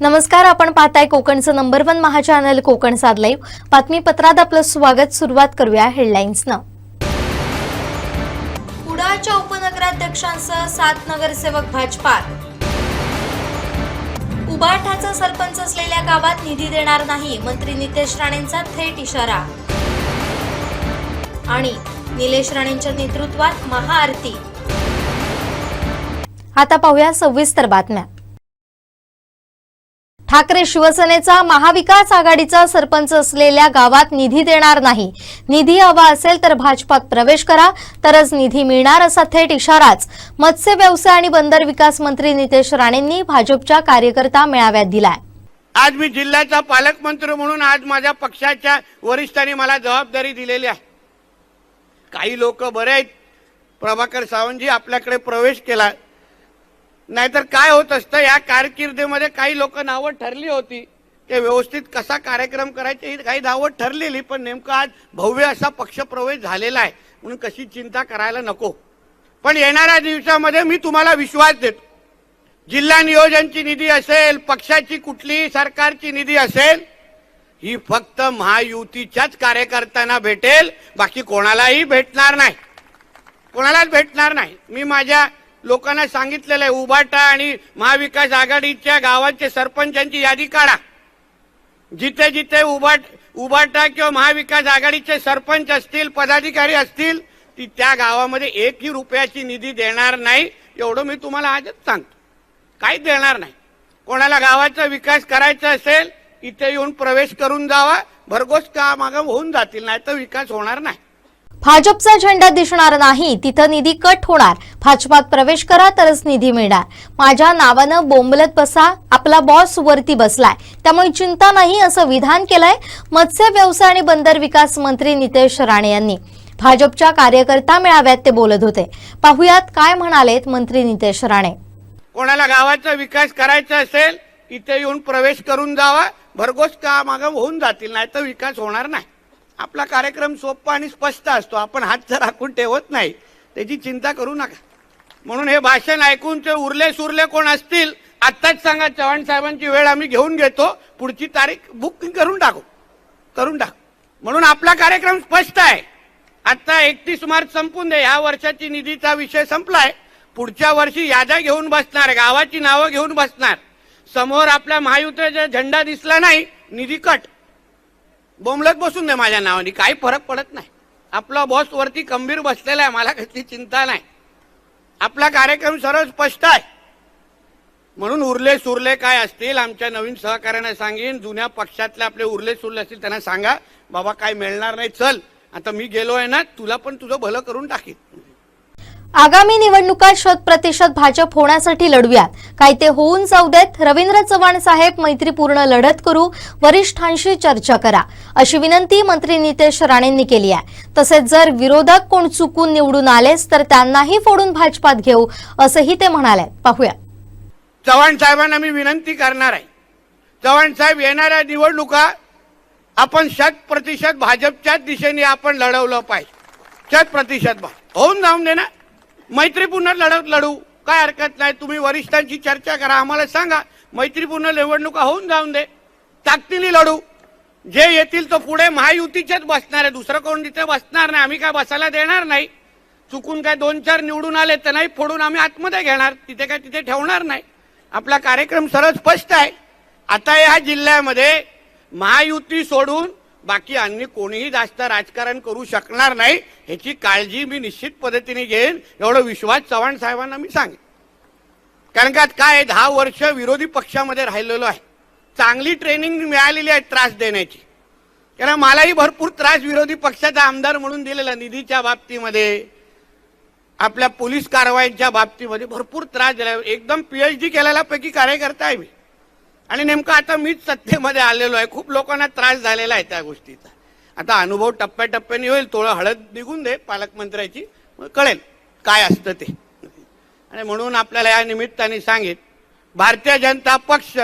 नमस्कार, आपण पाहताय कोकणचं नंबर 1 महा चॅनल कोकण साध लाईव्ह बातमीपत्रात आपलं स्वागत। सुरुवात करूया हेडलाईन्सनं। कुडाळच्या उपनगराध्यक्षांसह 7 नगरसेवक भाजपात। उबाठाचा सरपंच असलेल्या गावात निधी देणार नाही, मंत्री नितेश राणेंचा थेट इशारा। आणि निलेश राणेंच्या नेतृत्वात महाआरती। आता पाहूया सविस्तर बातम्या। ठाकरे शिवसेनेचा महाविकास आघाडीचा सरपंच असलेल्या गावात निधी देणार नाही, निधी हवा असेल तर भाजपात प्रवेश करा तरच निधी मिळणार असा थेट इशाराच मत्स्य व्यवसाय आणि बंदर विकास मंत्री नितेश राणेंनी भाजपच्या कार्यकर्ता मेळाव्यात दिलाय। आज मी जिल्ह्याचा पालकमंत्री म्हणून आज माझ्या पक्षाच्या वरिष्ठांनी मला जबाबदारी दिलेली आहे। काही लोक बरे आहेत, प्रभाकर सावंतजी आपल्याकडे प्रवेश केला, नाहीतर काय होत असतं या कारकिर्दीमध्ये काही लोक नावं ठरली होती, ते व्यवस्थित कसा कार्यक्रम करायचे ही काही नावं ठरलेली, पण नेमकं आज भव्य असा पक्षप्रवेश झालेला आहे म्हणून कशी चिंता करायला नको। पण येणाऱ्या दिवसामध्ये मी तुम्हाला विश्वास देतो, जिल्हा नियोजनची निधी असेल, पक्षाची कुठलीही सरकारची निधी असेल, ही फक्त महायुतीच्याच कार्यकर्त्यांना भेटेल, बाकी कोणालाही भेटणार नाही, कोणालाच भेटणार नाही। मी माझ्या लोकांना सांगितलेलं आहे, उबाटा आणि महाविकास आघाडीच्या गावाचे सरपंचांची यादी काढा। जिथे जिथे उबाटा किंवा महाविकास आघाडीचे सरपंच असतील, पदाधिकारी असतील, ती त्या गावामध्ये 1ही रुपयाची निधी देणार नाही, एवढं मी तुम्हाला आजच सांगतो। काही देणार नाही। कोणाला गावाचा विकास करायचा असेल इथे येऊन प्रवेश करून जावा, भरघोस काम होऊन जातील, नाही तर विकास होणार नाही। भाजपचा झेंडा दिसणार नाही, तिथं निधी कट होणार, भाजपात प्रवेश करा तरच निधी मिळणार। माझ्या नावानं बोंबलत बसा, आपला बॉस वरती बसलाय, त्यामुळे चिंता नाही असं विधान केलंय मत्स्य व्यवसाय आणि बंदर विकास मंत्री नितेश राणे यांनी। भाजपच्या कार्यकर्ता मेळाव्यात ते बोलत होते। पाहुयात काय म्हणालेत मंत्री नितेश राणे। कोणाला गावाचा विकास करायचा असेल इथे येऊन प्रवेश करून जावा, भरघोस काम होऊन जातील, नाही तर विकास होणार नाही। आपला कार्यक्रम सोपा आणि स्पष्ट असतो, आपण हात जर राखून ठेवत नाही, त्याची चिंता करू नका। म्हणून हे भाषण ऐकून ते उरले सुरले कोण असतील आत्ताच सांगा, चव्हाण साहेबांची वेळ आम्ही घेऊन घेतो, पुढची तारीख बुक करून टाकू। म्हणून आपला कार्यक्रम स्पष्ट आहे। आता 31 मार्च संपून दे, या वर्षाची निधीचा विषय संपलाय, पुढच्या वर्षी याद्या घेऊन बसणार, गावाची नावं घेऊन बसणार। समोर आपल्या महायुतीचा झेंडा दिसला नाही, निधी कट, बोंबलत बसून दे माझ्या नावाने, काही फरक पडत नाही। आपला बॉस वरती खंबीर बसलेला आहे, मला कसली चिंता नाही। आपला कार्यक्रम सरळ स्पष्ट आहे। म्हणून उरले सुरले काय असतील आमच्या नवीन सहकार्यांना सांगेन, जुन्या पक्षातले आपले उरले सुरले असतील त्यांना सांगा, बाबा काय मिळणार नाही, चल आता मी गेलोय ना, तुला पण तुझं भलं करून टाकीन। आगामी निवडणुकात 100% भाजप होण्यासाठी लढूयात, काय ते होऊन जाऊ देत। रवींद्र चव्हाण साहेब, मैत्रीपूर्ण लढत करू, वरिष्ठांशी चर्चा करा, अशी विनंती मंत्री नितेश राणेंनी केली आहे। तसेच जर विरोधक कोण चुकून निवडून आलेच तर त्यांनाही फोडून भाजपात घेऊ, असंही ते म्हणाले। पाहूया। चव्हाण साहेबांना मी विनंती करणार आहे, चव्हाण साहेब, येणाऱ्या निवडणुका आपण 100% भाजपच्याच दिशेने आपण लढवलं पाहिजे। 100% होऊन जाऊन दे ना, मैत्रीपूर्ण लढत लढू, काय हरकत नाही। तुम्ही वरिष्ठांची चर्चा करा, आम्हाला सांगा, मैत्रीपूर्ण निवडणुका होऊन जाऊन दे, ताकदीने लढू। जे येतील तो पुढे महायुतीचेच बसणार आहे, दुसरं कोण तिथे बसणार नाही। आम्ही काय बसायला देणार नाही। चुकून काय 2-4 निवडून आले तर नाही फोडून आम्ही आतमध्ये घेणार, तिथे काय तिथे ठेवणार नाही। आपला कार्यक्रम सरळ स्पष्ट आहे। आता या जिल्ह्यामध्ये महायुती सोडून बाकी अन्य कोणीही जास्त राजकारण करू शकणार नाही, ह्याची काळजी मी निश्चित पद्धतीने घेईन, एवढा विश्वास चव्हाण साहेबांना मी सांगेन। कारण का काय 10 वर्ष विरोधी पक्षामध्ये राहिलेलो आहे, चांगली ट्रेनिंग मिळालेली आहे त्रास देण्याची। कारण मलाही भरपूर त्रास विरोधी पक्षाचा आमदार म्हणून दिलेला, निधीच्या बाबतीमध्ये, आपल्या पोलीस कारवाईच्या बाबतीमध्ये भरपूर त्रास दिला। एकदम PhD केलेला पैकी कार्यकर्ता आहे मी, आणि नेमकं आता मीच सत्तेमध्ये आलेलो आहे, खूप लोकांना त्रास झालेला आहे त्या गोष्टीचा। आता अनुभव टप्प्याटप्प्याने होईल, थोडं हळद निघून दे पालकमंत्र्याची, मग कळेल काय असतं ते। आणि म्हणून आपल्याला या निमित्ताने सांगेन, भारतीय जनता पक्ष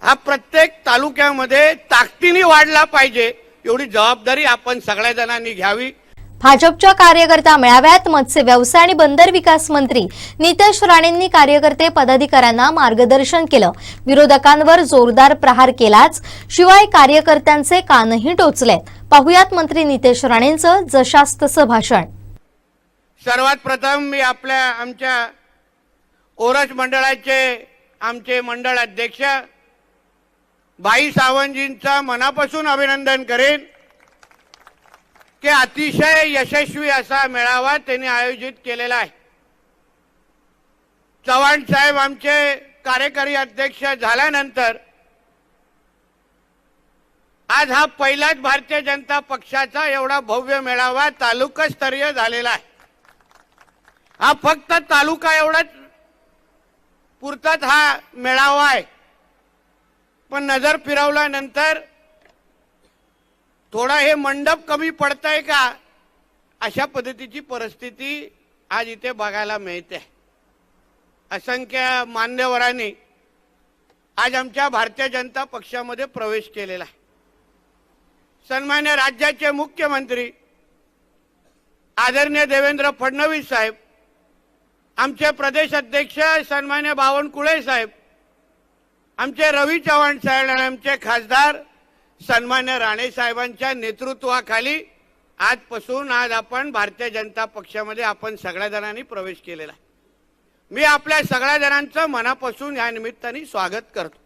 हा प्रत्येक तालुक्यामध्ये ताकदीने वाढला पाहिजे, एवढी जबाबदारी आपण सगळ्या जणांनी घ्यावी। भाजपच्या कार्यकर्ता मेळाव्यात मत्स्य व्यवसाय आणि बंदर विकास मंत्री नितेश राणेंनी कार्यकर्ते पदाधिकाऱ्यांना मार्गदर्शन केलं. विरोधकांवर जोरदार प्रहार केलाच, शिवाय कार्यकर्त्यांचे कानही टोचलेत. पाहुयात मंत्री नितेश राणेंचं जशास तसं भाषण. सर्वात प्रथम मी आमच्या ओरस मंडळाचे आमचे मंडळ अध्यक्ष बाई सावंतजींचं मनापासून अभिनंदन करेन की अतिशय यशस्वी असा मेळावा त्यांनी आयोजित केलेला आहे. चव्हाण साहेब आमचे कार्यकारी अध्यक्ष झाल्यानंतर आज हा पहिलाच भारतीय जनता पक्षाचा एवढा भव्य मेळावा तालुकास्तरीय झालेला आहे. हा फक्त तालुका एवढाच पुरताच हा मेळावा आहे, पण नजर फिरवल्यानंतर थोडा हे मंडप कमी पडतंय का अशा पद्धतीची परिस्थिती आज इथे बघायला मिळते. असंख्य मान्यवरांनी आज आमच्या भारतीय जनता पक्षामध्ये प्रवेश केलेला आहे. सन्मान्य राज्याचे मुख्यमंत्री आदरणीय देवेंद्र फडणवीस साहेब, आमचे प्रदेश अध्यक्ष सन्मान्य बावनकुळे साहेब, आमचे रवी चव्हाण साहेब आणि आमचे खासदार सन्मान्य राणे साहेबांच्या नेतृत्वाखाली आजपासून आज आपण भारतीय जनता पक्षामध्ये आपण सगळ्या जणांनी प्रवेश केलेला आहे. मी आपल्या सगळ्या जणांचं मनापासून या निमित्ताने स्वागत करतो.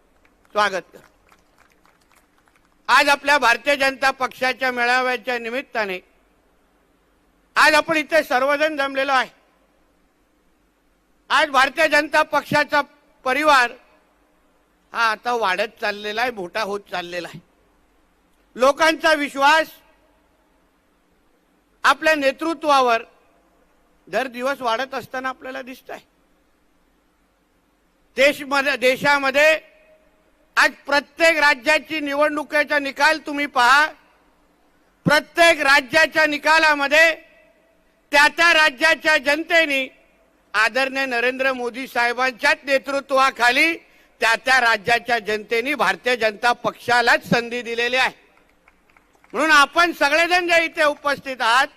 आज आपल्या भारतीय जनता पक्षाच्या मेळाव्याच्या निमित्ताने आज आपण इथे सर्वजण जमलेलो आहे. आज भारतीय जनता पक्षाचा परिवार हा आता वाढत चाललेला आहे, मोठा होत चाललेला आहे. लोकांचा विश्वास आपल्या नेतृत्वावर दर दिवस वाढत असताना आपल्याला दिसत आहे. देशामध्ये आज प्रत्येक राज्याची निवडणुकीचा निकाल तुम्ही पहा. प्रत्येक राज्याच्या निकालामध्ये त्या राज्याच्या जनतेने आदरणीय नरेंद्र मोदी साहेबांच्याच नेतृत्वाखाली त्या राज्याच्या जनतेने भारतीय जनता पक्षालाच संधी दिलेली आहे. म्हणून आपण सगळेजण जे इथे उपस्थित आहात,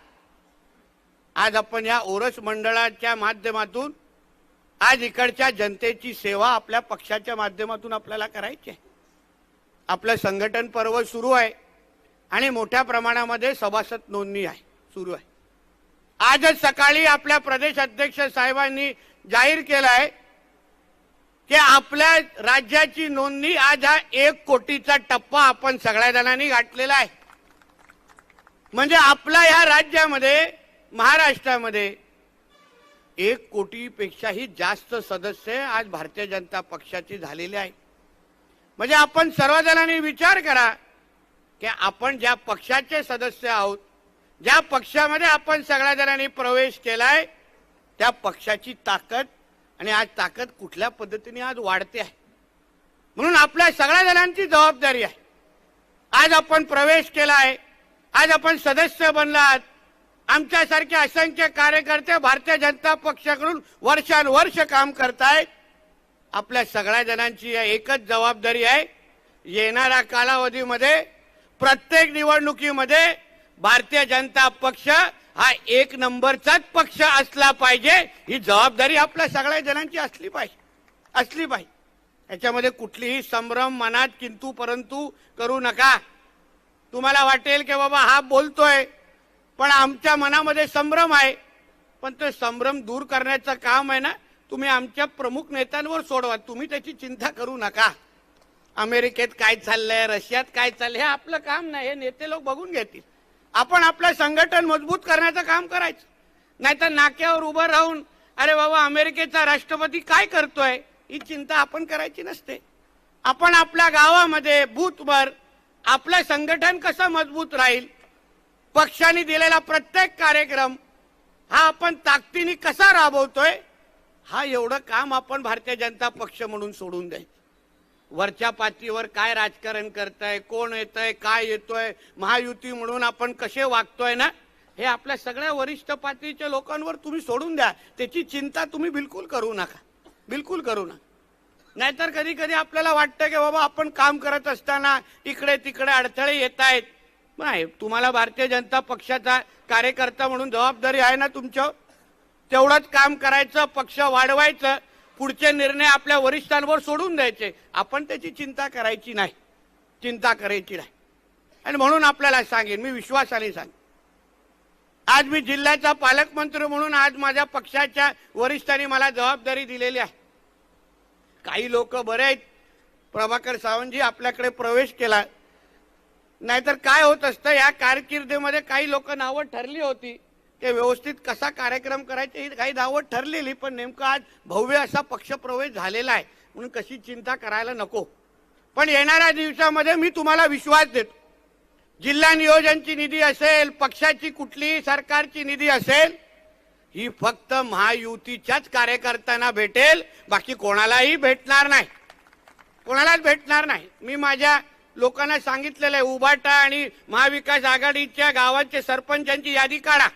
आज आपण या ओरस मंडळाच्या माध्यमातून आज इकडच्या जनतेची सेवा आपल्या पक्षाच्या माध्यमातून आपल्याला करायची आहे. आपलं संघटन पर्व सुरू आहे आणि मोठ्या प्रमाणामध्ये सभासद नोंदणी आहे सुरू आहे. आजच सकाळी आपल्या प्रदेश अध्यक्ष साहेबांनी जाहीर केलं आहे की आपल्या राज्याची नोंदणी आज हा 1 कोटीचा टप्पा आपण सगळ्या जणांनी गाठलेला आहे. म्हणजे आपल्या या राज्यामध्ये महाराष्ट्रामध्ये 1 कोटीपेक्षाही जास्त सदस्य आज भारतीय जनता पक्षाचे झालेले आहे. म्हणजे आपण सर्वजणांनी विचार करा की आपण ज्या पक्षाचे सदस्य आहोत, ज्या पक्षामध्ये आपण सगळ्या जणांनी प्रवेश केलाय, त्या पक्षाची ताकद आणि आज ताकद कुठल्या पद्धतीने आज वाढते आहे. म्हणून आपल्या सगळ्या जणांची जबाबदारी आहे. आज आपण प्रवेश केलाय, आज आपण सदस्य बनलात. आमच्यासारखे असंख्य कार्यकर्ते भारतीय जनता पक्षाकडून वर्षानुवर्ष काम करतायत. आपल्या सगळ्या जणांची एकच जबाबदारी आहे, येणाऱ्या कालावधीमध्ये प्रत्येक निवडणुकीमध्ये भारतीय जनता पक्ष हा 1 नंबरचाच पक्ष असला पाहिजे. ही जबाबदारी आपल्या सगळ्या जणांची असली पाहिजे. याच्यामध्ये कुठलीही संभ्रम मनात किंतु परंतु करू नका. तुम्हाला वाटेल की बाबा हा बोलतोय पण आमच्या मनामध्ये संभ्रम आहे, पण तो संभ्रम दूर करण्याचं काम आहे ना, तुम्ही आमच्या प्रमुख नेत्यांवर सोडवा. तुम्ही त्याची चिंता करू नका. अमेरिकेत काय चाललंय, रशियात काय चाललंय, हे आपलं काम नाही. हे नेते लोक बघून घेतील. आपण आपलं संघटन मजबूत करण्याचं काम करायचं. नाहीतर नाक्यावर उभं राहून अरे बाबा अमेरिकेचा राष्ट्रपती काय करतोय ही चिंता आपण करायची नसते. आपण आपल्या गावामध्ये बूथवर आपलं संघटन कसं मजबूत राहील, पक्षाने दिलेला प्रत्येक कार्यक्रम हा आपण ताकदीने कसा राबवतोय, हा एवढं काम आपण भारतीय जनता पक्ष म्हणून सोडून द्यायचं. वरच्या पातळीवर काय राजकारण करताय, कोण येतंय, काय येतोय, महायुती म्हणून आपण कसे वागतोय ना, हे आपल्या सगळ्या वरिष्ठ पातळीच्या लोकांवर तुम्ही सोडून द्या. त्याची चिंता तुम्ही बिलकुल करू नका. नाहीतर कधी कधी आपल्याला वाटतं की बाबा आपण काम करत असताना इकडे तिकडे अडथळे येत आहेत. नाही, तुम्हाला भारतीय जनता पक्षाचा कार्यकर्ता म्हणून जबाबदारी आहे ना तुमच्या. तेवढंच काम करायचं, पक्ष वाढवायचं, पुढचे निर्णय आपल्या वरिष्ठांवर सोडून द्यायचे. आपण त्याची चिंता करायची नाही, चिंता करायची नाही. आणि म्हणून आपल्याला सांगेन, मी विश्वासाने सांगेन, आज मी जिल्ह्याचा पालकमंत्री म्हणून आज माझ्या पक्षाच्या वरिष्ठांनी मला जबाबदारी दिलेली आहे. काही लोक बरे आहेत, प्रभाकर सावंतजी आपल्याकडे प्रवेश केला, नाहीतर काय होत असतं या कारकिर्दीमध्ये काही लोक नावं ठरली होती, ते व्यवस्थित कसा कार्यक्रम करायचे ही काही नावं ठरलेली, पण नेमकं आज भव्य असा पक्षप्रवेश झालेला आहे म्हणून कशी चिंता करायला नको. पण येणाऱ्या दिवसामध्ये मी तुम्हाला विश्वास देतो, जिल्हा नियोजनची निधी असेल, पक्षाची कुठलीही सरकारची निधी असेल, ही फक्त महायुतीच्याच कार्यकर्त्यांना भेटेल, बाकी कोणालाही भेटणार नाही, कोणालाच भेटणार नाही. मी माझ्या लोकांना सांगितलेलं आहे, उभाटा आणि महाविकास आघाडीच्या गावांचे सरपंचांची यादी काढा.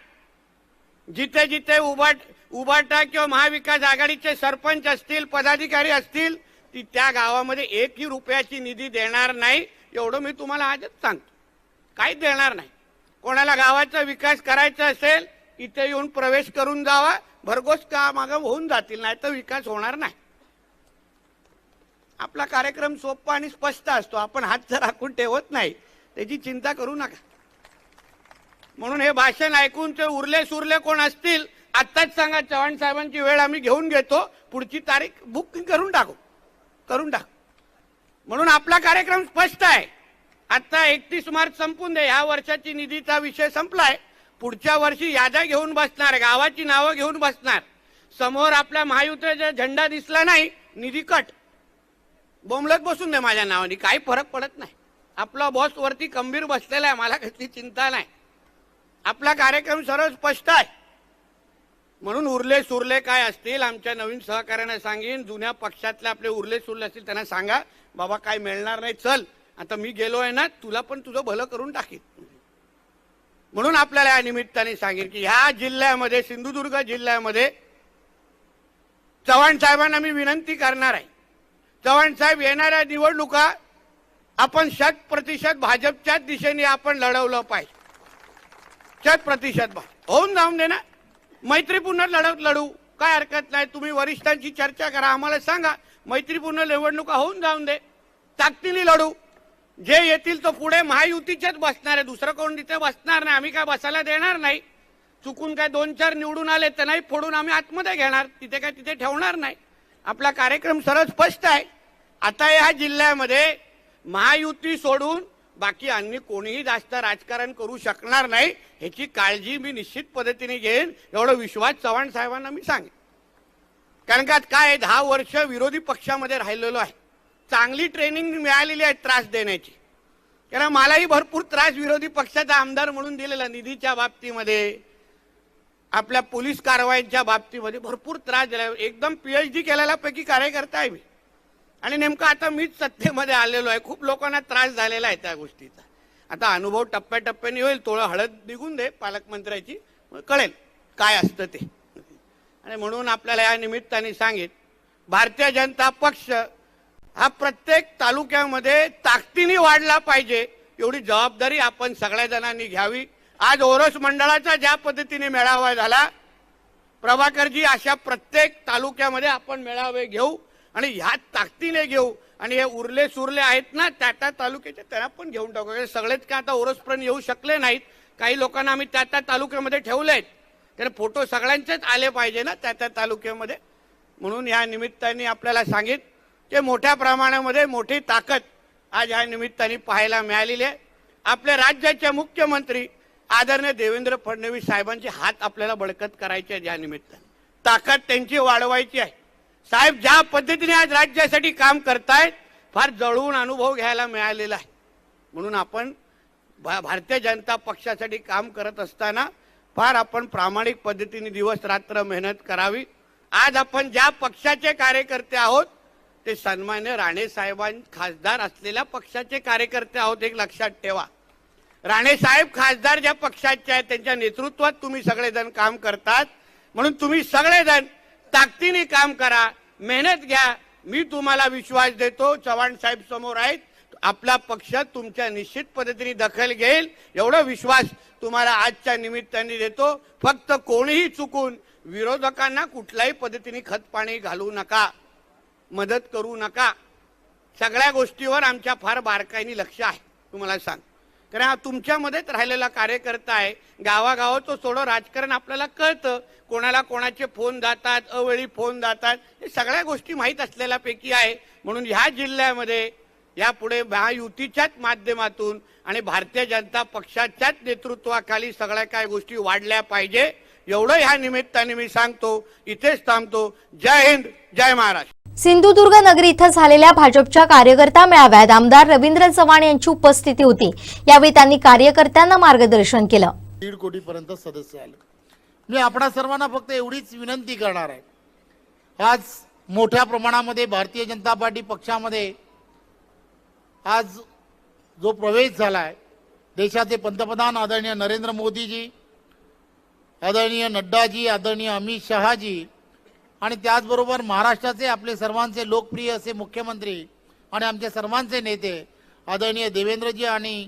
जिथे जिथे उभाटा किंवा महाविकास आघाडीचे सरपंच असतील, पदाधिकारी असतील, ती त्या गावामध्ये एकही रुपयाची निधी देणार नाही, एवढं मी तुम्हाला आजच सांगतो. काही देणार नाही. कोणाला गावाचा विकास करायचा असेल इथे येऊन प्रवेश करून जावा, भरघोस कामं होऊन जातील, नाही तर विकास होणार नाही. आपला कार्यक्रम सोपा आणि स्पष्ट असतो, आपण हात जर राखून ठेवत नाही, त्याची चिंता करू नका. म्हणून हे भाषण ऐकून ते उरले सुरले कोण असतील आत्ताच सांगा, चव्हाण साहेबांची वेळ आम्ही घेऊन घेतो, पुढची तारीख बुकिंग करून टाकू. म्हणून आपला कार्यक्रम स्पष्ट आहे. आता 31 मार्च संपून दे, ह्या वर्षाची निधीचा विषय संपलाय. पुढच्या वर्षी याद्या घेऊन बसणार, गावाची नावं घेऊन बसणार. समोर आपल्या महायुतीचा झेंडा दिसला नाही, निधी कट, बोंबलत बसून दे माझ्या नावाने, काही फरक पडत नाही. आपला बॉस वरती खंबीर बसलेला आहे, मला कसली चिंता नाही. आपला कार्यक्रम सरळ स्पष्ट आहे. म्हणून उरले सुरले काय असतील आमच्या नवीन सहकार्याने सांगेन, जुन्या पक्षातले आपले उरले सुरले असतील त्यांना सांगा, बाबा काय मिळणार नाही, चल आता मी गेलोय ना, तुला पण तुझं भलं करून टाकीन. म्हणून आपल्याला या निमित्ताने सांगेन की ह्या जिल्ह्यामध्ये, सिंधुदुर्ग जिल्ह्यामध्ये चव्हाण साहेबांना मी विनंती करणार आहे, चव्हाण साहेब येणाऱ्या निवडणुका आपण 100% भाजपच्याच दिशेने आपण लढवलं पाहिजे. 100% होऊन जाऊन दे ना, मैत्रीपूर्ण लढू, काय हरकत नाही. तुम्ही वरिष्ठांची चर्चा करा, आम्हाला सांगा, मैत्रीपूर्ण निवडणुका होऊन जाऊन दे, ताकदीने लढू. जे येतील तो पुढे महायुतीचेच बसणार आहे, दुसरं कोण तिथे बसणार नाही. आम्ही काय बसायला देणार नाही. चुकून काय 2-4 निवडून आले तर नाही फोडून आम्ही आतमध्ये घेणार, तिथे काय तिथे ठेवणार नाही. आपला कार्यक्रम सरळ स्पष्ट आहे. आता या जिल्ह्यामध्ये महायुती सोडून बाकी अन्य कोणीही जास्त राजकारण करू शकणार नाही, ह्याची काळजी मी निश्चित पद्धतीने घेईन, एवढा विश्वास चव्हाण साहेबांना मी सांगेन. कारण का काय 10 वर्ष विरोधी पक्षामध्ये राहिलेलो आहे, चांगली ट्रेनिंग मिळालेली आहे त्रास देण्याची. कारण मलाही भरपूर त्रास विरोधी पक्षाचा आमदार म्हणून दिलेला, निधीच्या बाबतीमध्ये, आपल्या पोलीस कारवाईच्या बाबतीमध्ये भरपूर त्रास दिला. एकदम PhD केलेला पैकी कार्यकर्ता आहे मी, आणि नेमकं आता मीच सत्तेमध्ये आलेलो आहे. खूप लोकांना त्रास झालेला आहे त्या गोष्टीचा. आता अनुभव टप्प्याटप्प्याने होईल, थोडं हळद निघून दे पालकमंत्र्याची, कळेल काय असतं ते. आणि म्हणून आपल्याला या निमित्ताने सांगेन, भारतीय जनता पक्ष हा प्रत्येक तालुक्यामध्ये ताकदीने वाढला पाहिजे, एवढी जबाबदारी आपण सगळ्या जणांनी घ्यावी. आज ओरोस मंडळाचा ज्या पद्धतीने मेळावा झाला, प्रभाकरजी, अशा प्रत्येक तालुक्यामध्ये आपण मेळावे घेऊ आणि ह्या ताकदीने घेऊ. आणि हे उरले सुरले आहेत ना त्या तालुक्याचे, त्यांना पण घेऊन टाकू. सगळेच काय आता ओरोसपर्यंत येऊ शकले नाहीत, काही लोकांना आम्ही त्या तालुक्यामध्ये ठेवलेत, त्याने फोटो सगळ्यांचेच आले पाहिजे ना त्या तालुक्यामध्ये. म्हणून या निमित्ताने आपल्याला सांगित की मोठ्या प्रमाणामध्ये मोठी ताकद आज या निमित्ताने पाहायला मिळालेली आहे. आपल्या राज्याचे मुख्यमंत्री आदरणीय देवेंद्र फडणवीस साहेबांचे हात आपल्याला बळकट करायचे आहेत. या निमित्ताने ताकद त्यांची वाढवायची आहे. साहेब ज्या पद्धतीने आज राज्यासाठी काम करतायत, फार जवळून अनुभव घ्यायला मिळालेला आहे. म्हणून आपण भारतीय जनता पक्षासाठी काम करत असताना फार आपण प्रामाणिक पद्धतीने दिवस रात्र मेहनत करावी. आज आपण ज्या पक्षाचे कार्यकर्ते आहोत ते सन्मान्य राणे साहेबां खासदार असलेल्या पक्षाचे कार्यकर्ते आहोत, एक लक्षात ठेवा. राणे साहेब खासदार ज्या पक्षाचे आहेत त्यांच्या नेतृत्वात तुम्ही सगळेजण काम करतात. म्हणून तुम्ही सगळेजण ताकदीने काम करा, मेहनत घ्या. मी तुम्हाला विश्वास देतो, चव्हाण साहेब समोर आहेत, आपला पक्ष तुमच्या निश्चित पद्धतीने दखल घेईल एवढा विश्वास तुम्हाला आजच्या निमित्ताने देतो। फक्त कोणीही चुकून विरोधकांना कुठल्याही पद्धतीने खतपाणी घालू नका, मदत करू नका। सगळ्या गोष्टीवर आमच्या फार बारकाईने लक्ष आहे तुम्हाला सांग, कारण हा तुमच्यामध्येच राहिलेला कार्यकर्ता आहे। गावागावाचं सोडो राजकारण आपल्याला कळतं, कोणाला कोणाचे फोन जातात, अवेळी फोन जातात, हे सगळ्या गोष्टी माहीत असलेल्यापैकी आहे। म्हणून ह्या जिल्ह्यामध्ये यापुढे महायुतीच्याच माध्यमातून आणि भारतीय जनता पक्षाच्याच नेतृत्वाखाली सगळ्या काय गोष्टी वाढल्या पाहिजे एवढं ह्या निमित्ताने मी सांगतो। इथेच थांबतो। जय हिंद, जय महाराष्ट्र। सिंधुदुर्ग नगरी इथं झालेल्या भाजपच्या कार्यकर्ता मेळाव्यात आमदार रवींद्र चव्हाण यांची उपस्थिती होती। यावेळी त्यांनी कार्यकर्त्यांना मार्गदर्शन केलं। 1.5 कोटीपर्यंत सदस्य आले। मी आपणा सर्वांना फक्त एवढीच विनंती करणार आहे, आज मोठ्या प्रमाणामध्ये भारतीय जनता पार्टी पक्षामध्ये आज जो प्रवेश झाला आहे, देशाचे पंतप्रधान आदरणीय नरेंद्र मोदीजी, आदरणीय नड्डाजी, आदरणीय अमित शहाजी आणि त्याचबरोबर महाराष्ट्राचे आपले सर्वांचे लोकप्रिय असे मुख्यमंत्री आणि आमचे सर्वांचे नेते आदरणीय देवेंद्रजी आणि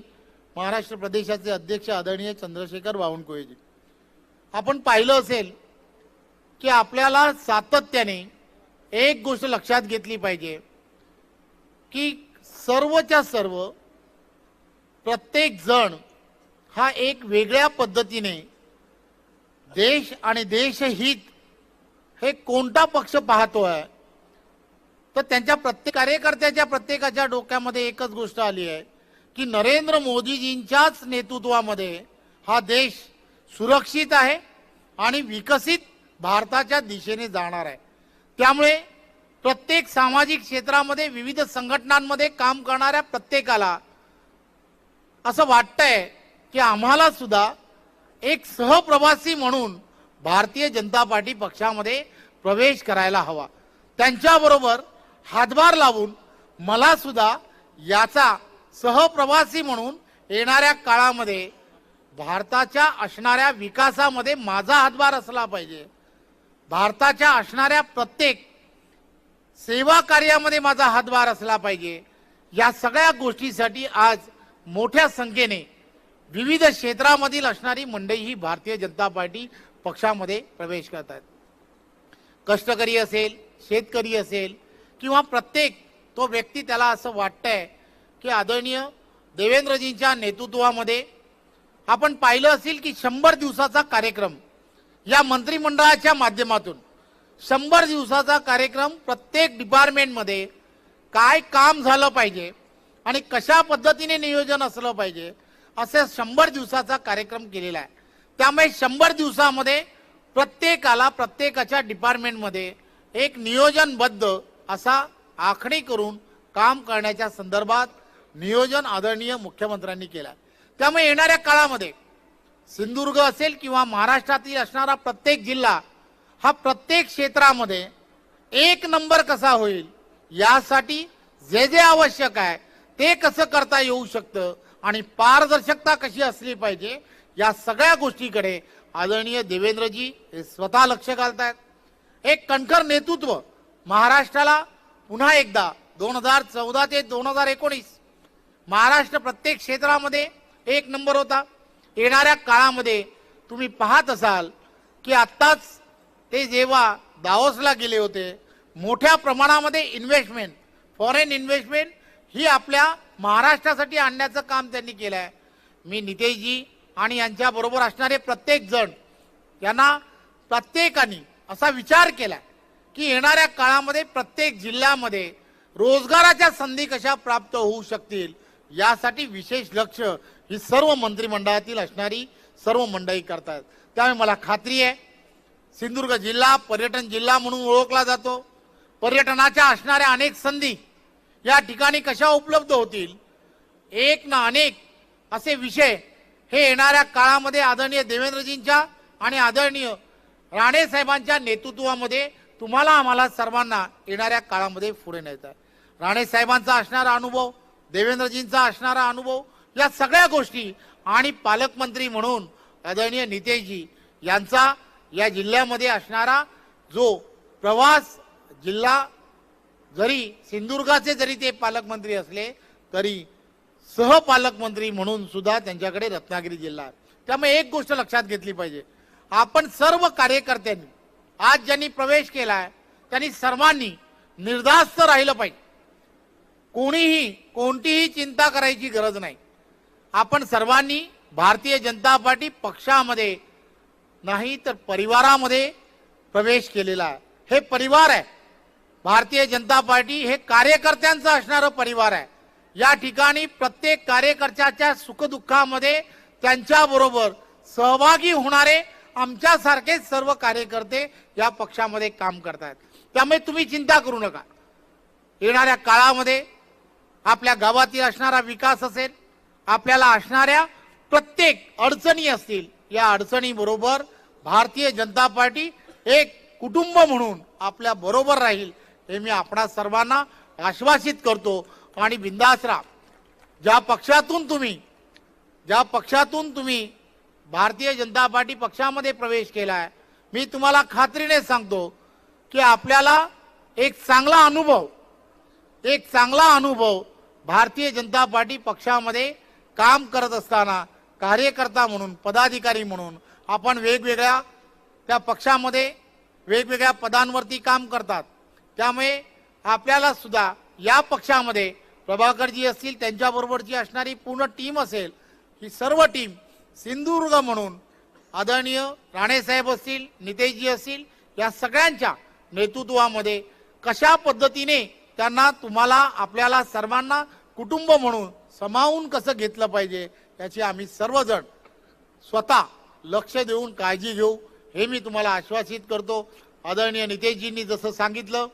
महाराष्ट्र प्रदेशाचे अध्यक्ष आदरणीय चंद्रशेखर बावनकुळेजी। आपण पाहिलं असेल की आपल्याला सातत्याने एक गोष्ट लक्षात घेतली पाहिजे की सर्वच्या सर्व प्रत्येक जण हा एक वेगळ्या पद्धतीने देश आणि देशहित हे कोणता पक्ष पाहतोय, तर त्यांच्या प्रत्येक कार्यकर्त्याच्या प्रत्येकाच्या डोक्यामध्ये एकच गोष्ट आली आहे की नरेंद्र मोदीजींच्याच नेतृत्वामध्ये हा देश सुरक्षित आहे आणि विकसित भारताच्या दिशेने जाणार आहे। त्यामुळे प्रत्येक सामाजिक क्षेत्रामध्ये विविध संघटनांमध्ये काम करणाऱ्या प्रत्येकाला असं वाटतंय की आम्हाला सुद्धा एक सहप्रवासी म्हणून भारतीय जनता पार्टी पक्षामध्ये प्रवेश करायला हवा। त्यांच्याबरोबर हातभार लावून मला सुद्धा याचा सहप्रवासी म्हणून येणाऱ्या काळामध्ये भारताच्या असणाऱ्या विकासामध्ये माझा हातभार असला पाहिजे। भारताच्या असणाऱ्या प्रत्येक सेवा कार्यामध्ये माझा हातभार असला पाहिजे। या सगळ्या गोष्टीसाठी आज मोठ्या संख्येने विविध क्षेत्रामधील असणारी मंडळी ही भारतीय जनता पार्टी पक्षामध्ये प्रवेश करतात। कष्टकरी असेल, शेतकरी असेल किंवा प्रत्येक तो व्यक्ती त्याला असं वाटतंय की आदरणीय देवेंद्रजींच्या नेतृत्वामध्ये आपण पाहिलं असेल की 100 दिवसाचा कार्यक्रम या मंत्रिमंडळाच्या माध्यमातून 100 दिवसाचा कार्यक्रम प्रत्येक डिपार्टमेंटमध्ये काय काम झालं पाहिजे आणि कशा पद्धतीने नियोजन असलं पाहिजे असे 100 दिवसाचा कार्यक्रम केलेला आहे। त्यामुळे 100 दिवसामध्ये प्रत्येकाला प्रत्येकाच्या डिपार्टमेंटमध्ये एक नियोजनबद्ध असा आखणी करून काम करण्याच्या संदर्भात नियोजन आदरणीय मुख्यमंत्र्यांनी केलं आहे। त्यामुळे येणाऱ्या काळामध्ये सिंधुदुर्ग असेल किंवा महाराष्ट्रातील असणारा प्रत्येक जिल्हा हा प्रत्येक क्षेत्रामध्ये एक नंबर कसा होईल यासाठी जे जे आवश्यक आहे ते कसं करता येऊ शकतं आणि पारदर्शकता कशी असली पाहिजे या सगळ्या गोष्टीकडे आदरणीय देवेंद्रजी हे स्वतः लक्ष घालतात। एक कणखर नेतृत्व महाराष्ट्राला पुन्हा एकदा 2014 ते 2019 महाराष्ट्र प्रत्येक क्षेत्रामध्ये एक नंबर होता। येणाऱ्या काळामध्ये तुम्ही पाहत असाल की आत्ताच ते जेव्हा दावोसला गेले होते, मोठ्या प्रमाणामध्ये इन्व्हेस्टमेंट, फॉरेन इन्व्हेस्टमेंट ही आपल्या महाराष्ट्रासाठी आणण्याचं काम त्यांनी केलं आहे। मी नितेशजी आणि यांच्या बरोबर असणारे प्रत्येक जण यांना प्रत्येकाने असा विचार केला की येणाऱ्या काळामध्ये प्रत्येक जिल्ह्यामध्ये रोजगाराच्या संधी कशा प्राप्त होऊ शकतील यासाठी विशेष लक्ष ही सर्व मंत्रिमंडळातील असणारी सर्व मंडळी करतात। त्यामुळे मला खात्री आहे सिंधुदुर्ग जिल्हा पर्यटन जिल्हा म्हणून ओळखला जातो। पर्यटनाच्या असणाऱ्या अनेक संधी या ठिकाणी कशा उपलब्ध होतील, एक ना अनेक असे विषय हे येणाऱ्या काळामध्ये आदरणीय देवेंद्रजींच्या आणि आदरणीय राणे साहेबांच्या नेतृत्वामध्ये तुम्हाला आम्हाला सर्वांना येणाऱ्या काळामध्ये पुढे न्यायचं आहे। राणे साहेबांचा असणारा अनुभव, देवेंद्रजींचा असणारा अनुभव या सगळ्या गोष्टी आणि पालकमंत्री म्हणून आदरणीय नितेशजी यांचा या जिल्ह्यामध्ये असणारा जो प्रवास, जिल्हा जरी सिंधुदुर्गाचे जरी ते पालकमंत्री असले तरी सहपालकमंत्री म्हणून सुद्धा त्यांच्याकडे रत्नागिरी जिल्हा आहे. त्यामुळे एक गोष्ट लक्षात घेतली पाहिजे, आपण सर्व कार्यकर्त्यांनी आज ज्यांनी प्रवेश केलाय त्यांनी सर्वांनी निर्धास्त राहिलं पाहिजे. कोणतीही चिंता करायची गरज नाही. आपण सर्वांनी भारतीय जनता पार्टी पक्षामध्ये नाही तर परिवारामध्ये प्रवेश केलेला आहे. हे परिवार आहे. भारतीय जनता पार्टी हे कार्यकर्त्यांचं असणारं परिवार आहे. या ठिकाणी प्रत्येक कार्यकर्त्याच्या सुखदुःखामध्ये त्यांच्याबरोबर सहभागी होणारे आमच्यासारखे सर्व कार्यकर्ते या पक्षामध्ये काम करतात. त्यामुळे तुम्ही चिंता करू नका. येणाऱ्या काळामध्ये आपल्या गावातील असणारा विकास असेल, आपल्याला असणाऱ्या प्रत्येक अडचणी असतील, या अडचणीबरोबर भारतीय जनता पार्टी एक कुटुंब म्हणून आपल्या बरोबर राहील हे मी आपणा सर्वांना आश्वासित करतो. आणि बिंदास राहा. ज्या पक्षातून तुम्ही भारतीय जनता पार्टी पक्षामध्ये प्रवेश केला आहे, मी तुम्हाला खात्रीने सांगतो की आपल्याला एक चांगला अनुभव भारतीय जनता पार्टी पक्षामध्ये काम करत असताना कार्यकर्ता म्हणून, पदाधिकारी म्हणून आपण वेगवेगळ्या त्या पक्षामध्ये वेगवेगळ्या पदांवरती काम करतात. त्यामुळे आपल्याला सुद्धा या पक्षामध्ये प्रभाकरजी असतील, त्यांच्याबरोबरची असणारी पूर्ण टीम असेल, ही सर्व टीम सिंधुदुर्ग म्हणून आदरणीय राणेसाहेब असतील, नितेशजी असतील, या सगळ्यांच्या नेतृत्वामध्ये कशा पद्धतीने त्यांना आपल्याला सर्वांना कुटुंब म्हणून समावून कसं घेतलं पाहिजे याची आम्ही सर्वजण स्वतः लक्ष देऊन काळजी घेऊ हे मी तुम्हाला आश्वासित करतो. आदरणीय नितेशजींनी जसं सांगितलं,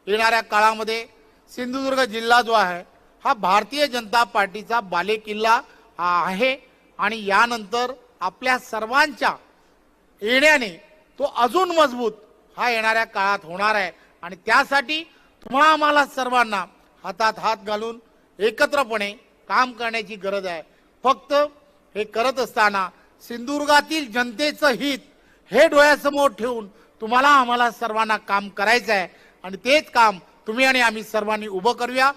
येणाऱ्या काळामध्ये सिंधुदुर्ग जिल्हा जो आहे हा भारतीय जनता पार्टीचा बालेकिल्ला आहे आणि यानंतर आपल्या सर्वांच्या येण्याने तो अजून मजबूत हा येणाऱ्या काळात होणार आहे. आणि त्यासाठी तुम्हाला आम्हाला सर्वांना हातात हात घालून एकत्रपणे काम करण्याची गरज आहे. फक्त हे करत असताना सिंधुदुर्गातील जनतेचं हित हे डोळ्यासमोर ठेवून तुम्हाला आम्हाला सर्वांना काम करायचं आहे आणि तेच काम तुम्ही आणि आम्ही सर्वांनी उभं करूया.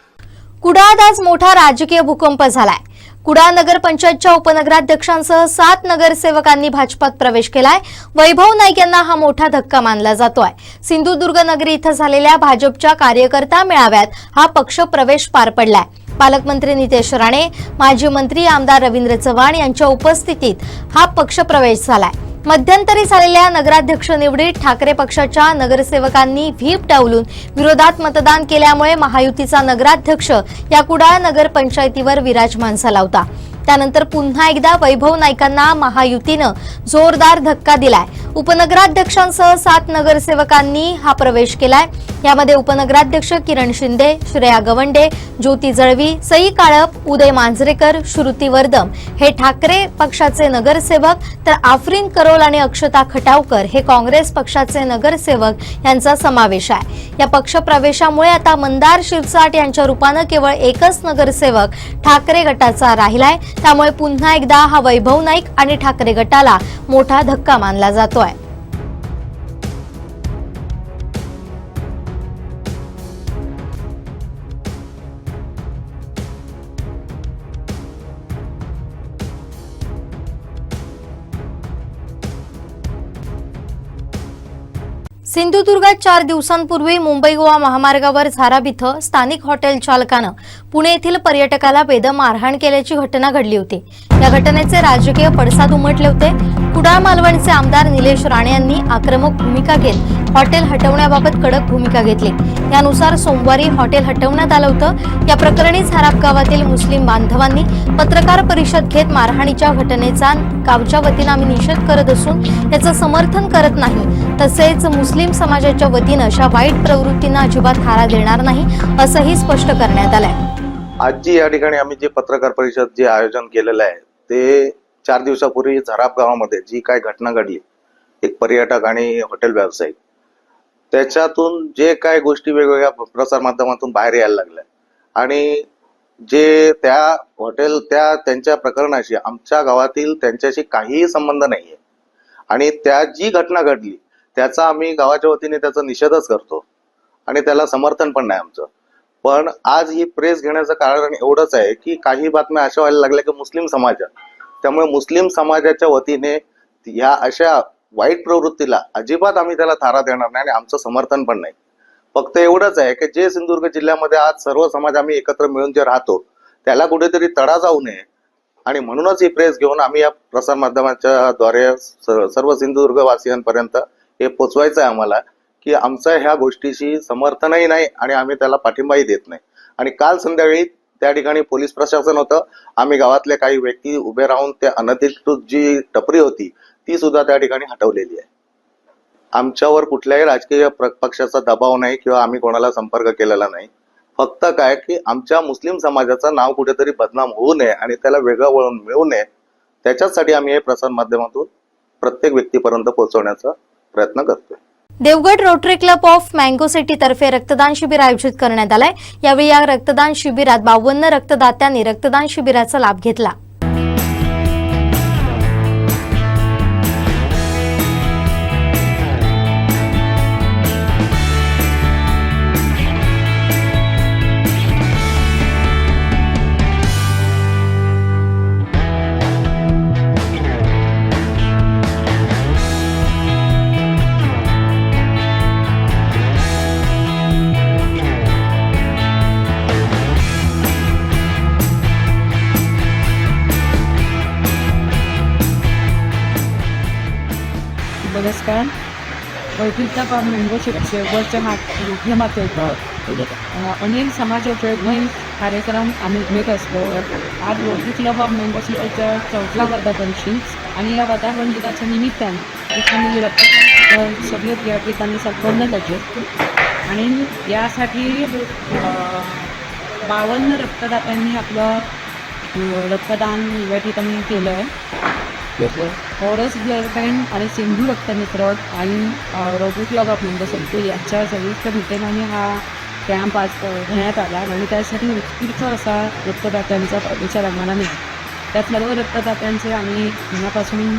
कुडाळत आज मोठा राजकीय भूकंप झालाय. कुडाळ नगर पंचायतच्या उपनगराध्यक्षांसह 7 नगरसेवकांनी भाजपात प्रवेश केलाय. वैभव नाईक यांना हा मोठा धक्का मानला जातोय. सिंधुदुर्ग नगरी इथं झालेल्या भाजपच्या कार्यकर्ता मेळाव्यात हा पक्ष प्रवेश पार पडलाय. पालकमंत्री नितेश राणे, माजी मंत्री आमदार रवींद्र चव्हाण यांच्या उपस्थितीत हा पक्ष प्रवेश झालाय. मध्यंतरी झालेल्या नगराध्यक्ष निवडीत ठाकरे पक्षाच्या नगरसेवकांनी व्हीप डावलून विरोधात मतदान केल्यामुळे महायुतीचा नगराध्यक्ष या कुडाळ नगर पंचायतीवर विराजमान झाला होता. त्यानंतर पुन्हा एकदा वैभव नाईकांना महायुतीनं जोरदार धक्का दिलाय. उपनगराध्यक्षांसह 7 नगरसेवकांनी हा प्रवेश केलाय. यामध्ये उपनगराध्यक्ष किरण शिंदे, श्रेया गवंडे, ज्योती जळवी, सई काळप, उदय मांजरेकर, श्रुती वर्दम हे ठाकरे पक्षाचे नगरसेवक, तर आफरीन करोल आणि अक्षता खटावकर हे काँग्रेस पक्षाचे नगरसेवक यांचा समावेश आहे. या पक्ष प्रवेशामुळे आता मंदार शिरसाट यांच्या रूपानं केवळ एकच नगरसेवक ठाकरे गटाचा राहिलाय. त्यामुळे पुन्हा एकदा हा वैभव नाईक आणि ठाकरे गटाला मोठा धक्का मानला जातोय. सिंधुदुर्गात 4 दिवसांपूर्वी मुंबई गोवा महामार्गावर झाराब इथं स्थानिक हॉटेल चालकानं पुणे येथील पर्यटकाला बेदम मारहाण केल्याची घटना घडली होती. या घटनेचे राजकीय पडसाद उमटले होते. कुडाळ मालवणचे आमदार निलेश राणे यांनी आक्रमक भूमिका घेत हॉटेल हटवण्याबाबत कडक भूमिका घेतली. यानुसार सोमवारी हॉटेल हटवण्यात आलं होतं. या प्रकरणी झाराब गावातील मुस्लिम बांधवांनी पत्रकार परिषद घेत मारहाणीच्या घटनेचा गावच्या वतीनं आम्ही निषेध करत असून याचं समर्थन करत नाही. तसेच मुस्लिम समाजाच्या वतीनं अशा वाईट प्रवृत्तींना अजिबात थारा देणार नाही असंही स्पष्ट करण्यात आलंय. आज जी या ठिकाणी आम्ही जे पत्रकार परिषद जे आयोजन केलेलं आहे ते 4 दिवसापूर्वी झाराब गावामध्ये जी काय घटना घडली, एक पर्यटक आणि हॉटेल व्यावसायिक, त्याच्यातून जे काय गोष्टी वेगवेगळ्या प्रसार माध्यमातून बाहेर यायला लागल्या आणि जे त्या हॉटेल त्यांच्या प्रकरणाशी आमच्या गावातील त्यांच्याशी काहीही संबंध नाहीये आणि त्या जी घटना घडली त्याचा आम्ही गावाच्या वतीने त्याचा निषेधच करतो आणि त्याला समर्थन पण नाही आमचं. पण आज ही प्रेस घेण्याचं कारण एवढंच आहे की काही बातम्या अशा व्हायला लागल्या की मुस्लिम समाज, त्यामुळे मुस्लिम समाजाच्या वतीने या अशा वाईट प्रवृत्तीला अजिबात आम्ही त्याला थारा देणार नाही आणि आमचं समर्थन पण नाही. फक्त एवढंच आहे की जे सिंधुदुर्ग जिल्ह्यामध्ये आज सर्व समाज आम्ही एकत्र मिळून जे राहतो त्याला कुठेतरी तडा जाऊ नये आणि म्हणूनच ही प्रेस घेऊन आम्ही या प्रसार माध्यमाच्या द्वारे सर्व सिंधुदुर्ग वासियांपर्यंत हे पोचवायचं आहे आम्हाला की आमचं ह्या गोष्टीशी समर्थनही नाही आणि आम्ही त्याला पाठिंबाही देत नाही. आणि काल संध्याकाळी त्या ठिकाणी पोलीस प्रशासन होतं, आम्ही गावातले काही व्यक्ती उभे राहून त्या अनधिकृत जी टपरी होती ती सुद्धा त्या ठिकाणी हटवलेली आहे. आमच्यावर कुठल्याही राजकीय पक्षाचा दबाव नाही किंवा आम्ही कोणाला संपर्क केलेला नाही. फक्त काय की आमच्या मुस्लिम समाजाचं नाव कुठेतरी बदनाम होऊ नये आणि त्याला वेगळं वळण मिळू नये, त्याच्यासाठी आम्ही हे प्रसार माध्यमातून प्रत्येक व्यक्तीपर्यंत पोहोचवण्याचा प्रयत्न करतोय. Devgad rotary club of mango city तर्फे रक्तदान शिबिर आयोजित करण्यात आलंय. यावेळी या रक्तदान शिबिरात 52 रक्तदात्यांनी रक्तदान शिबिराचा लाभ घेतला. नमस्कार. रोटरी क्लब ऑफ मँगो सिटीच्या माध्यमातून अनेक समाजाचे विविध कार्यक्रम आम्ही घेत असतो. आज रोटरी क्लब ऑफ मँगो सिटीच्या 4थ्या वर्धापनशी आणि या वर्धापन दिनाच्या निमित्ताने रक्तदान सगळे या ठिकाणी संपन्न करतो आणि यासाठी 52 रक्तदात्यांनी आपलं रक्तदान या ठिकाणी केलं आहे. फॉरेस्ट ब्लड बँक आणि सिंधू रक्तमित्र आणि rotary club of mango city यांच्या संयुक्त विद्यमाने हा कॅम्प आज घेण्यात आला आणि त्यासाठी उत्स्फूर्त असा रक्तदात्यांचा प्रतिसाद आम्हाला मिळाला. त्या सर्व रक्तदात्यांचे आम्ही मनापासून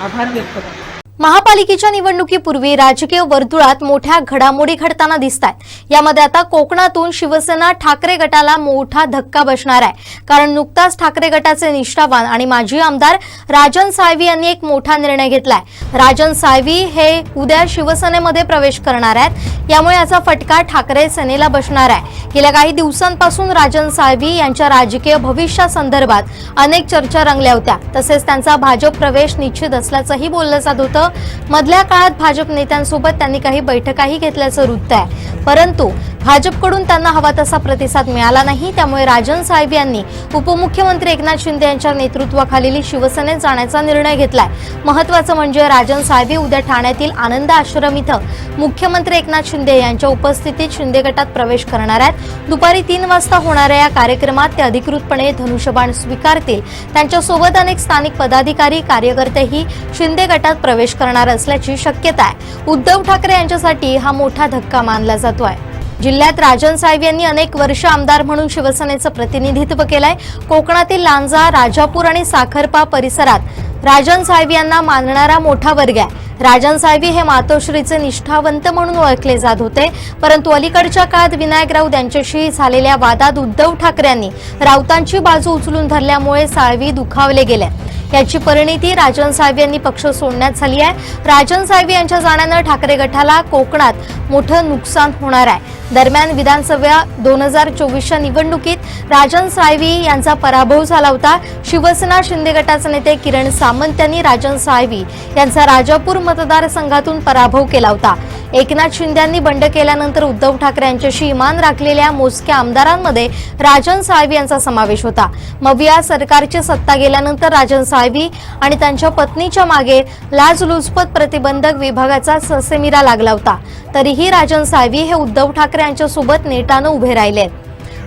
आभार व्यक्त करतो. महापालिकेच्या निवडणुकीपूर्वी राजकीय वर्तुळात मोठ्या घडामोडी घडताना दिसतात. यामध्ये आता कोकणातून शिवसेना ठाकरे गटाला मोठा धक्का बसणार आहे. कारण नुकताच ठाकरे गटाचे निष्ठावान आणि माजी आमदार राजन साळवी यांनी एक मोठा निर्णय घेतलाय. राजन साळवी हे उद्या शिवसेनेमध्ये प्रवेश करणार आहेत. यामुळे याचा फटका ठाकरे सेनेला बसणार आहे. गेल्या काही दिवसांपासून राजन साळवी यांच्या राजकीय भविष्यासंदर्भात अनेक चर्चा रंगल्या होत्या. तसेच त्यांचा भाजप प्रवेश निश्चित असल्याचंही बोललं जात होतं. मधल्या काळात भाजप नेत्यांसोबत त्यांनी काही बैठकाही घेतल्याचं वृत्त आहे. परंतु भाजपकडून त्यांना हवा तसा प्रतिसाद मिळाला नाही. त्यामुळे राजन साळवी यांनी उपमुख्यमंत्री एकनाथ शिंदे यांच्या नेतृत्वाखालील शिवसेनेत जाण्याचा निर्णय घेतलाय. महत्त्वाचं म्हणजे राजन साळवी उद्या ठाण्यातील आनंद आश्रम इथं मुख्यमंत्री एकनाथ शिंदे यांच्या उपस्थितीत शिंदे गटात प्रवेश करणार आहेत. दुपारी 3 वाजता होणाऱ्या या कार्यक्रमात ते अधिकृतपणे धनुष्यबाण स्वीकारतील. त्यांच्यासोबत अनेक स्थानिक पदाधिकारी कार्यकर्तेही शिंदे गटात प्रवेश करणार असल्याची शक्यता आहे. उद्धव ठाकरे यांच्यासाठी हा मोठा धक्का मानला जातोय. जिल्ह्यात राजन साळवी यांनी अनेक वर्ष आमदार म्हणून शिवसेनेचं प्रतिनिधित्व केलंय. कोकणातील लांजा, राजापूर आणि साखरपा परिसरात राजन साळवी यांना मानणारा मोठा वर्ग आहे. राजन साळवी हे मातोश्रीचे निष्ठावंत म्हणून ओळखले जात होते. परंतु अलीकडच्या काळात विनायक राऊत यांच्याशी झालेल्या वादात उद्धव ठाकरे यांनी राऊतांची बाजू उचलून धरल्यामुळे साळवी दुखावले गेले. याची परिणिती राजन साळवी यांनी पक्ष सोडण्यात झाली आहे. राजन साळवी यांच्या जाण्यानं ठाकरे गटाला कोकणात मोठं नुकसान होणार आहे. दरम्यान विधानसभा 2024च्या निवडणुकीत राजन साळवी यांचा पराभव झाला होता. शिवसेना शिंदे गटाचे नेते किरण सामंत यांनी राजन साळवी यांचा राजापूर मतदारसंघातून पराभव केला होता. एकनाथ शिंदे यांनी बंड केल्यानंतर उद्धव ठाकरे यांच्याशी इमान राखलेल्या मोजक्या आमदारांमध्ये राजन साळवी यांचा समावेश होता. मग या सरकारची सत्ता गेल्यानंतर राजन साळवी आणि त्यांच्या पत्नीच्या मागे लाचलुचपत प्रतिबंधक विभागाचा ससेमिरा लागला होता. तरीही राजन साळवी हे उद्धव ठाकरे यांच्यासोबत नेटानं उभे राहिले.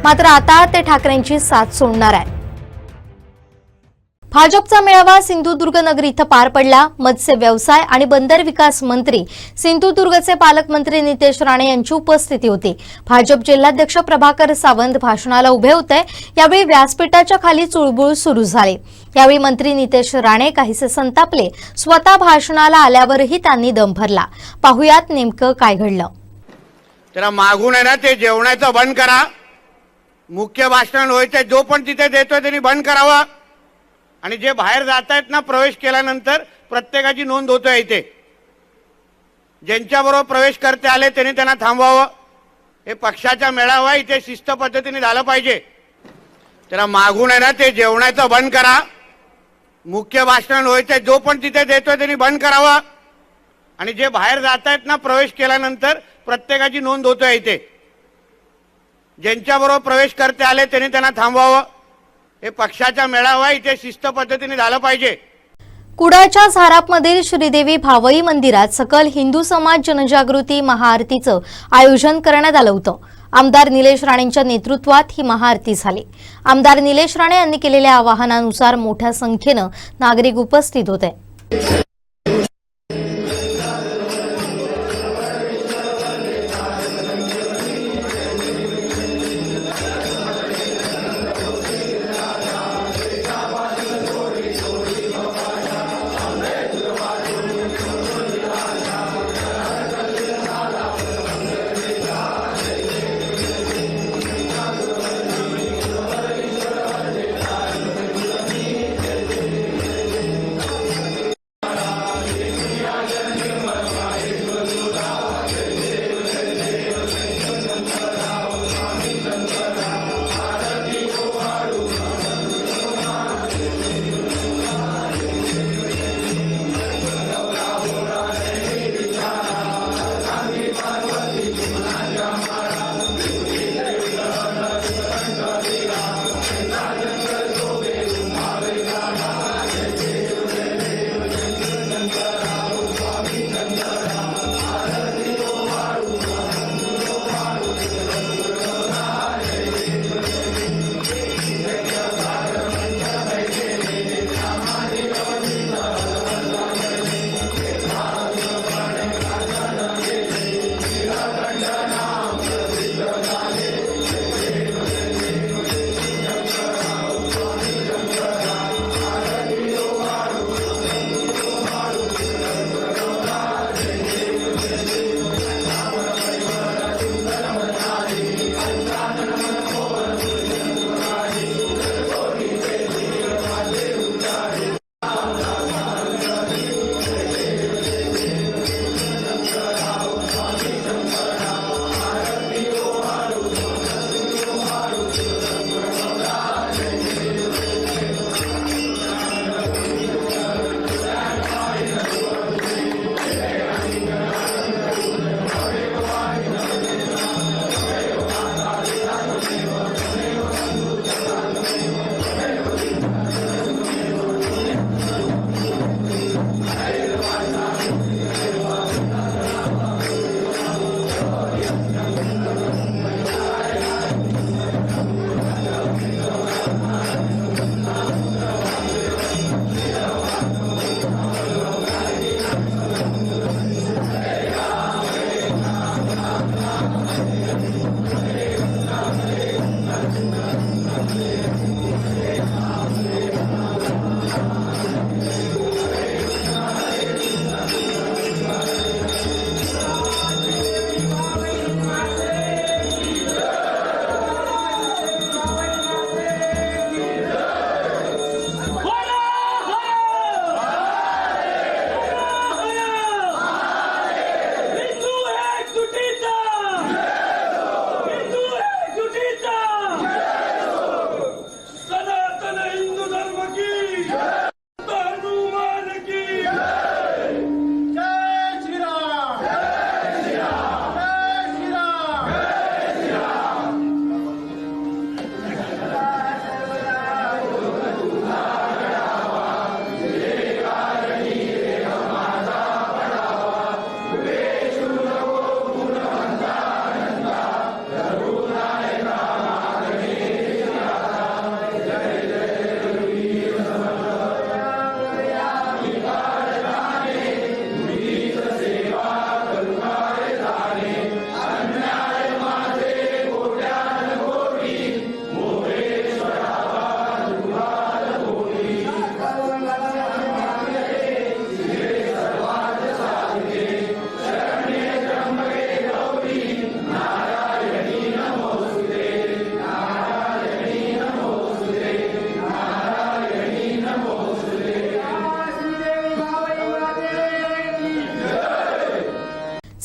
मात्र आता ते ठाकरेंची साथ सोडणार आहेत. भाजपचा मेळावा सिंधुदुर्ग नगर इथं पार पडला. मत्स्य व्यवसाय आणि बंदर विकास मंत्री सिंधुदुर्गचे पालकमंत्री नितेश राणे यांची उपस्थिती होती. भाजप जिल्हाध्यक्ष प्रभाकर सावंत भाषणाला उभे होते. यावेळी व्यासपीठाच्या खाली चुळबुळ सुरू झाली. यावेळी मंत्री नितेश राणे काहीसे संतापले. स्वतः भाषणाला आल्यावरही त्यांनी दम भरला. पाहुयात नेमकं काय घडलं. त्याला मागून आहे ना ते जेवणाचं बंद करा. मुख्य भाषण व्हायचं जो पण तिथे देतोय त्यांनी बंद करावं. आणि जे बाहेर जात आहेत ना प्रवेश केल्यानंतर प्रत्येकाची नोंद होतोय इथे. ज्यांच्याबरोबर प्रवेश करते आले त्यांनी त्यांना थांबवावं. हे पक्षाचा मेळावा इथे शिस्त पद्धतीने झालं पाहिजे. त्याला मागून आहे ना ते जेवणाचं बंद करा. मुख्य भाषण व्हायचं जो पण तिथे देतोय त्यांनी बंद करावं. आणि जे बाहेर जात आहेत ना प्रवेश केल्यानंतर प्रत्येकाची नोंद होतोय इथे. ज्यांच्याबरोबर प्रवेश करते आले त्यांनी त्यांना थांबवावं. हे पक्षाचा मेळावा इथे शिस्त पद्धतीने झालं पाहिजे. कुडाच्या झारापमधील श्रीदेवी भावई मंदिरात सकल हिंदू समाज जनजागृती महाआरतीचं आयोजन करण्यात आलं होतं. आमदार निलेश राणेंच्या नेतृत्वात ही महाआरती झाली. आमदार निलेश राणे यांनी केलेल्या आवाहनानुसार मोठ्या संख्येनं नागरिक उपस्थित होते.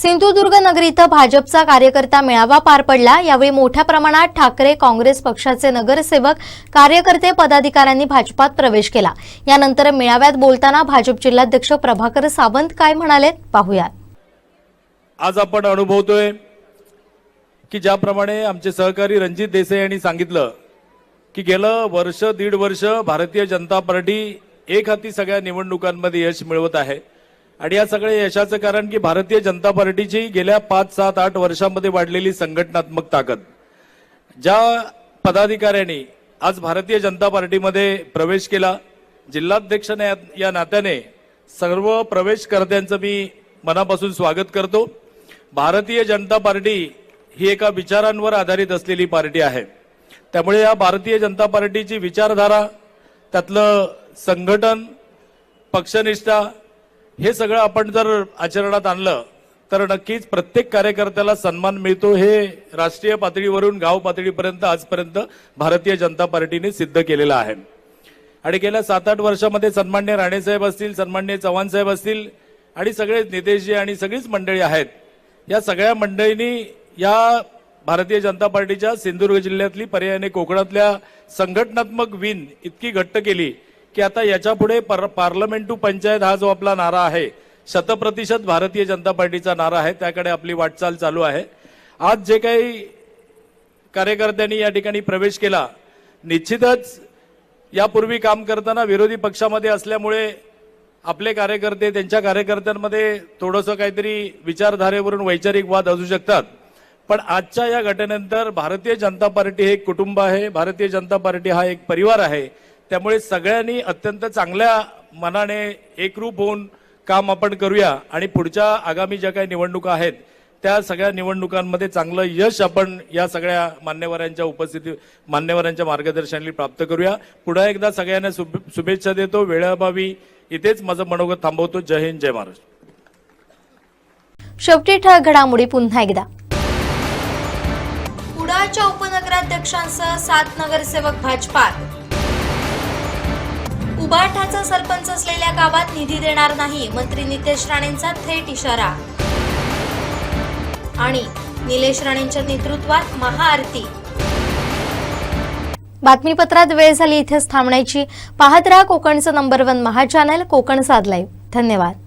सिंधुदुर्ग नगर इथं भाजपचा कार्यकर्ता मेळावा पार पडला। यावेळी मोठ्या प्रमाणात ठाकरे काँग्रेस पक्षाचे नगरसेवक, कार्यकर्ते, पदाधिकाऱ्यांनी भाजपात प्रवेश केला। यानंतर मेळाव्यात बोलताना भाजप जिल्हाध्यक्ष प्रभाकर सावंत काय म्हणाले पाहूयात। आज आपण अनुभवतोय की ज्याप्रमाणे आमचे सहकारी रणजित देसाई यांनी सांगितलं की गेलं वर्ष दीड वर्ष भारतीय जनता पार्टी एक हाती सगळ्या निवडणुकांमध्ये यश मिळवत आहे आणि या सगळ्या यशाचं कारण की भारतीय जनता पार्टीची गेल्या 5, 7, 8 वर्षांमध्ये वाढलेली संघटनात्मक ताकद। ज्या पदाधिकाऱ्यांनी आज भारतीय जनता पार्टीमध्ये प्रवेश केला, जिल्हाध्यक्ष या नात्याने सर्व प्रवेशकर्त्यांचं मी मनापासून स्वागत करतो। भारतीय जनता पार्टी ही एका विचारांवर आधारित असलेली पार्टी आहे, त्यामुळे या भारतीय जनता पार्टीची विचारधारा, त्यातलं संघटन, पक्षनिष्ठा हे सगळं आपण जर आचरणात आणलं तर नक्कीच प्रत्येक कार्यकर्त्याला सन्मान मिळतो। हे राष्ट्रीय पातळीवरून गाव पातळीपर्यंत आजपर्यंत भारतीय जनता पार्टीने सिद्ध केलेलं आहे आणि गेल्या 7-8 वर्षामध्ये सन्मान्य राणेसाहेब असतील, सन्मान्य चव्हाण साहेब असतील आणि सगळे नितेशजी आणि सगळीच मंडळी आहेत, या सगळ्या मंडळींनी या भारतीय जनता पार्टीच्या सिंधुदुर्ग जिल्ह्यातली, पर्यायाने कोकणातल्या संघटनात्मक विण इतकी घट्ट केली की आता याच्या पुढे पार्लमेंट टू पंचायत हा जो आपला नारा आहे, 100% भारतीय जनता पार्टीचा नारा आहे, त्याकडे आपली वाटचाल चालू आहे। आज जे काही कार्यकर्त्यांनी या ठिकाणी प्रवेश केला, निश्चितच यापूर्वी काम करताना विरोधी पक्षामध्ये असल्यामुळे आपले कार्यकर्ते, त्यांच्या कार्यकर्त्यांमध्ये थोडंसं काहीतरी विचारधारेवरून वैचारिक वाद असू शकतात, पण आजच्या या घटनेनंतर भारतीय जनता पार्टी हे एक कुटुंब आहे, भारतीय जनता पार्टी हा एक परिवार आहे। त्यामुळे सगळ्यांनी अत्यंत चांगल्या मनाने एकरूप होऊन काम आपण करूया आणि पुढच्या आगामी ज्या काही निवडणुका आहेत त्या सगळ्या निवडणुकांमध्ये चांगलं यश आपण या सगळ्या मान्यवरांच्या मार्गदर्शनाने प्राप्त करूया। पुन्हा एकदा सगळ्यांना शुभेच्छा देतो। वेळाभावी इथेच माझं मनोगत थांबवतो। जय हिंद, जय महाराष्ट्र। शेवटी ठळक घडामोडी पुन्हा एकदा। कुडाळच्या उपनगराध्यक्षांसह 7 नगरसेवक भाजपात। उबाठाचा सरपंच असलेल्या गावात निधी देणार नाही, मंत्री नितेश राणेंचा थेट इशारा। आणि निलेश राणेंच्या नेतृत्वात महाआरती। बातमीपत्रात वेळ झाली इथेच थांबण्याची। पाहत रहा कोकणचं नंबर 1 महा चॅनल, कोकण साध लाईव्ह। धन्यवाद।